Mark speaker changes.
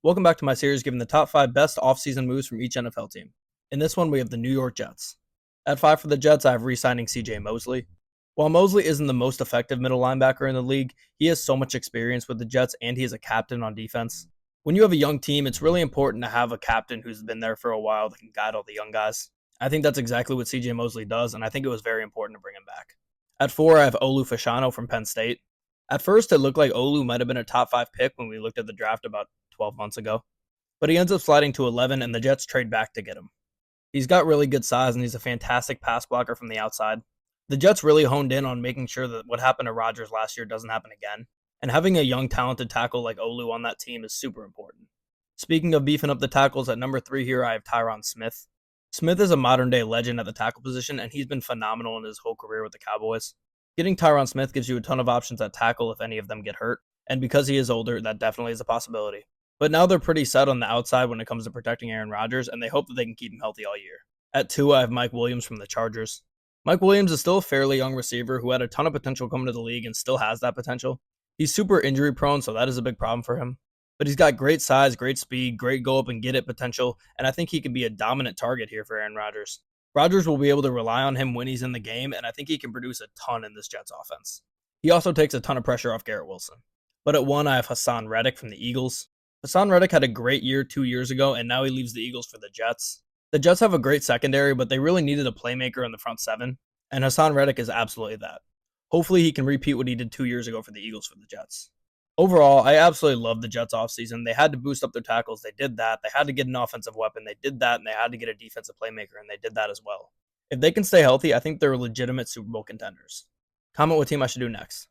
Speaker 1: Welcome back to my series giving the top 5 best offseason moves from each NFL team. In this one, we have the New York Jets. At 5 for the Jets, I have re-signing CJ Mosley. While Mosley isn't the most effective middle linebacker in the league, he has so much experience with the Jets and he is a captain on defense. When you have a young team, it's really important to have a captain who's been there for a while that can guide all the young guys. I think that's exactly what CJ Mosley does, and I think it was very important to bring him back. At 4, I have Olu Fashanu from Penn State. At first, it looked like Olu might have been a top 5 pick when we looked at the draft about 12 months ago, but he ends up sliding to 11 and the Jets trade back to get him. He's got really good size and he's a fantastic pass blocker from the outside. The Jets really honed in on making sure that what happened to Rodgers last year doesn't happen again, and having a young, talented tackle like Olu on that team is super important. Speaking of beefing up the tackles, at number 3 here, I have Tyron Smith. Smith is a modern-day legend at the tackle position, and he's been phenomenal in his whole career with the Cowboys. Getting Tyron Smith gives you a ton of options at tackle if any of them get hurt, and because he is older, that definitely is a possibility. But now they're pretty set on the outside when it comes to protecting Aaron Rodgers, and they hope that they can keep him healthy all year. At 2, I have Mike Williams from the Chargers. Mike Williams is still a fairly young receiver who had a ton of potential coming to the league and still has that potential. He's super injury prone, so that is a big problem for him. But he's got great size, great speed, great go up and get it potential, and I think he can be a dominant target here for Aaron Rodgers. Rodgers will be able to rely on him when he's in the game, and I think he can produce a ton in this Jets offense. He also takes a ton of pressure off Garrett Wilson. But at 1, I have Hassan Reddick from the Eagles. Hassan Reddick had a great year 2 years ago, and now he leaves the Eagles for the Jets. The Jets have a great secondary, but they really needed a playmaker in the front 7, and Hassan Reddick is absolutely that. Hopefully he can repeat what he did 2 years ago for the Eagles for the Jets. Overall, I absolutely love the Jets offseason. They had to boost up their tackles. They did that. They had to get an offensive weapon. They did that, and they had to get a defensive playmaker, and they did that as well. If they can stay healthy, I think they're legitimate Super Bowl contenders. Comment what team I should do next.